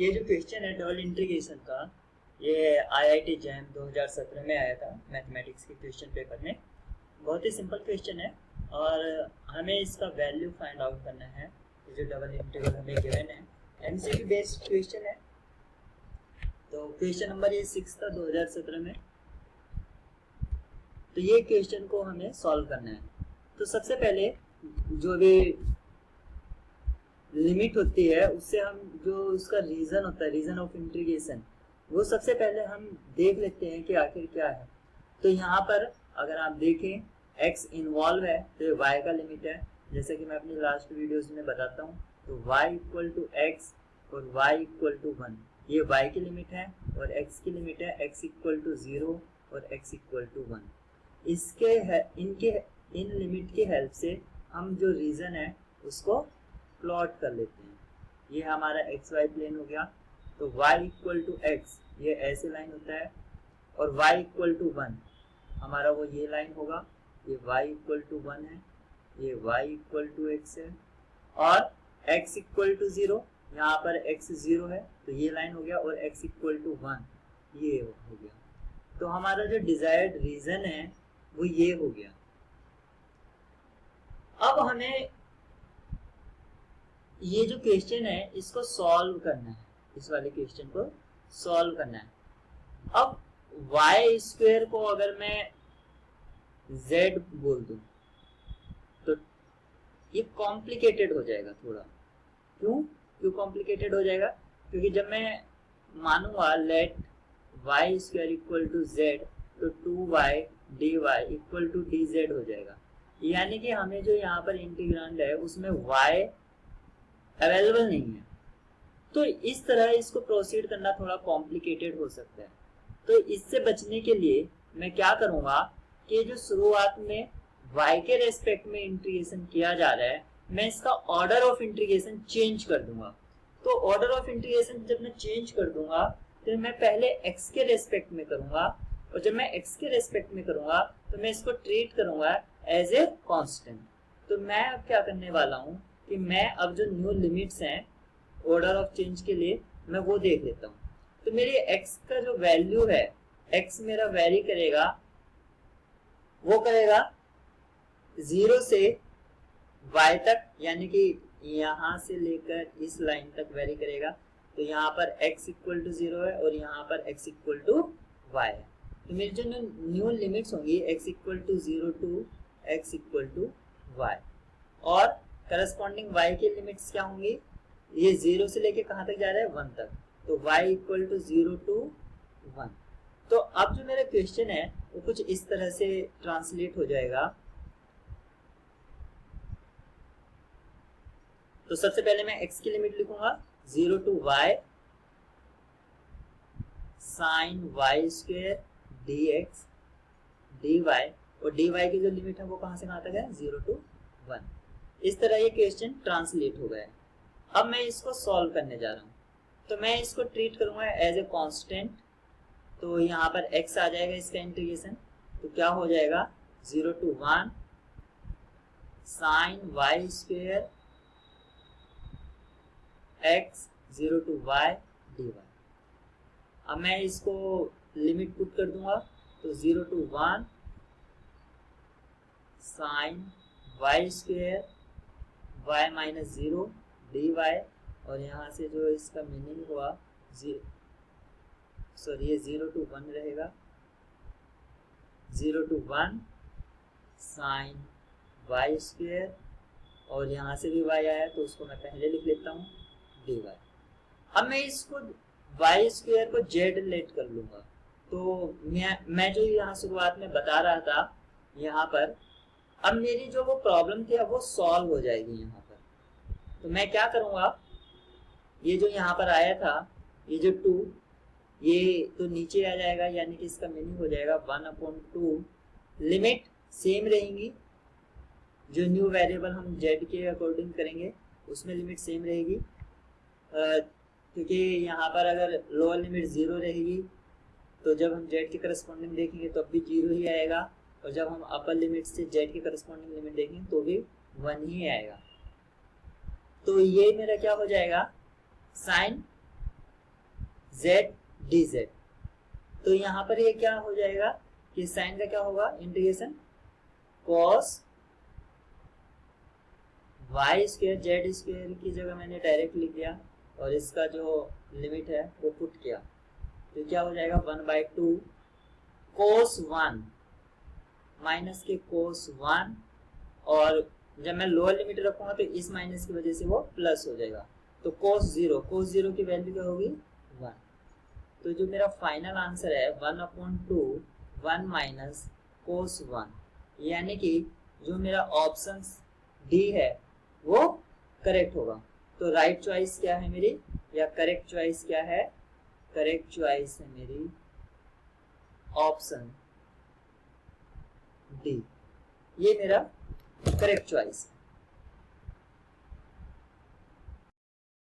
ये जो क्वेश्चन है डबल इंटीग्रेशन का, ये आईआईटी जैम 2017 में आया था मैथमेटिक्स के क्वेश्चन पेपर में। बहुत ही सिंपल क्वेश्चन है और हमें इसका वैल्यू फाइंड आउट करना है। ये जो डबल इंटीग्रल हमें गिवन है, एमसीक्यू बेस्ड क्वेश्चन है। तो क्वेश्चन नंबर ये 6 था 2017 में। तो ये क्वेश्चन को हमें सॉल्व करना है। तो सबसे पहले जो भी लिमिट होती है उससे हम जो उसका रीजन होता है, रीजन ऑफ इंटीग्रेशन, वो सबसे पहले हम देख लेते हैं कि आखिर क्या है। तो यहाँ पर अगर आप देखें x इन्वॉल्व है तो ये y का लिमिट है, जैसे कि मैं अपनी लास्ट वीडियोस में बताता हूँ। तो y इक्वल टू एक्स और y इक्वल टू 1, ये y की लिमिट है और x की लिमिट है x इक्वल टू 0 और x इक्वल टू 1। इन लिमिट की हेल्प से हम जो रीजन है उसको प्लॉट कर लेते हैं। ये हमारा एक्स वाई प्लेन हो गया। तो y इक्वल टू एक्स ये ऐसे लाइन होता है और y इक्वल टू 1 हमारा वो ये लाइन होगा। ये y इक्वल टू 1 है, ये y इक्वल टू x है और x इक्वल टू 0, यहाँ पर x 0 है तो ये लाइन हो गया और x इक्वल टू 1 ये हो गया। तो हमारा जो डिजायर्ड रीजन है वो ये हो गया। अब हमें ये जो क्वेश्चन है इसको सॉल्व करना है, इस वाले क्वेश्चन को सॉल्व करना है। अब y स्क्वायर को अगर मैं z बोल दूं तो ये कॉम्प्लिकेटेड हो जाएगा थोड़ा। क्यों कॉम्प्लिकेटेड हो जाएगा? क्योंकि जब मैं मानूंगा let y square equal to z तो 2y dy equal to dz हो जाएगा। यानी कि हमें जो यहाँ पर इंटीग्रांड है उसमें y अवेलेबल नहीं है। तो इस तरह इसको प्रोसीड करना थोड़ा कॉम्प्लिकेटेड हो सकता है। तो इससे बचने के लिए मैं क्या करूंगा कि जो शुरुआत में y के रेस्पेक्ट में इंटीग्रेशन किया जा रहा है, मैं इसका ऑर्डर ऑफ इंटीग्रेशन चेंज कर दूंगा। तो ऑर्डर ऑफ इंटीग्रेशन जब मैं चेंज कर दूंगा तो मैं पहले x के रेस्पेक्ट में करूंगा और जब मैं x के रेस्पेक्ट में करूंगा तो मैं इसको ट्रीट करूंगा एज ए कांस्टेंट। तो मैं अब क्या करने वाला हूं कि मैं अब जो न्यू लिमिट्स हैं ऑर्डर ऑफ चेंज के लिए मैं वो देख लेता हूँ। तो मेरी x का जो वैल्यू है, x मेरा वेरी करेगा, वो करेगा 0 से y तक, यानी कि यहाँ से लेकर इस लाइन तक वेरी करेगा। तो यहाँ पर x इक्वल टू 0 है और यहाँ पर x इक्वल टू y है। तो मेरी जो न्यू लिमिट्स होंगी x equal to 0 to x equal to y और करस्पॉन्डिंग y की लिमिट्स क्या होंगी, ये 0 से लेके कहाँ तक जा रहा है 1 तक। तो y इक्वल टू 0 टू 1। तो अब जो मेरा क्वेश्चन है वो कुछ इस तरह से ट्रांसलेट हो जाएगा। तो सबसे पहले मैं x की लिमिट लिखूंगा 0 to y sine y square dx dy, और dy की जो लिमिट है वो कहाँ से कहाँ तक है 0 टू 1। इस तरह ये क्वेश्चन ट्रांसलेट हो गया है। अब मैं इसको सॉल्व करने जा रहा हूँ। तो मैं इसको ट्रीट करूंगा एज ए कांस्टेंट। तो यहाँ पर x आ जाएगा इसका इंटीग्रेशन। तो क्या हो जाएगा 0 to 1 sine y square x 0 to y dy। अब मैं इसको लिमिट पुट कर दूंगा तो 0 to 1 sine y square y minus 0 dy, और यहाँ से जो इसका मीनिंग हुआ ये 0 टू 1 रहेगा, 0 टू 1 साइन y स्क्वायर, और यहाँ से भी y आया तो उसको मैं पहले लिख लेता हूँ dy। अब मैं इसको y स्क्वायर को z लेट कर लूंगा। तो मैं जो यहाँ शुरुआत में बता रहा था यहाँ पर, अब मेरी जो वो प्रॉब्लम थी अब वो सॉल्व हो जाएगी यहाँ पर। तो मैं क्या करूँगा, ये जो यहाँ पर आया था ये जो 2 ये तो नीचे आ जाएगा, यानी कि इसका मीनिंग हो जाएगा 1/2। लिमिट सेम रहेंगी, जो न्यू वेरिएबल हम z के अकॉर्डिंग करेंगे उसमें लिमिट सेम रहेगी, क्योंकि यहाँ पर अगर लोअर लिमिट 0 रहेगी तो जब हम z के करस्पॉन्डिंग देखेंगे तो अब भी 0 ही आएगा, और जब हम अपर लिमिट से z के करस्पॉन्डिंग लिमिट देखेंगे तो भी 1 ही आएगा। तो ये मेरा क्या हो जाएगा साइन जेड डी जेड। तो यहाँ पर ये क्या हो जाएगा कि साइन का क्या होगा, integration cos y square z square की जगह मैंने डायरेक्ट लिख दिया और इसका जो लिमिट है वो पुट किया, तो क्या हो जाएगा 1/2 कोस 1 माइनस के कोस 1, और जब मैं लोअर लिमिट रखूंगा तो इस माइनस की वजह से वो प्लस हो जाएगा, तो कोस जीरो की वैल्यू क्या होगी 1। तो जो मेरा फाइनल आंसर है 1/2 1 माइनस कोस 1, यानी कि जो मेरा ऑप्शन डी है वो करेक्ट होगा। तो राइट चॉइस क्या है मेरी, या करेक्ट चॉइस क्या है, करेक्ट चॉइस है मेरी ऑप्शन डी, ये मेरा करेक्ट चॉइस है।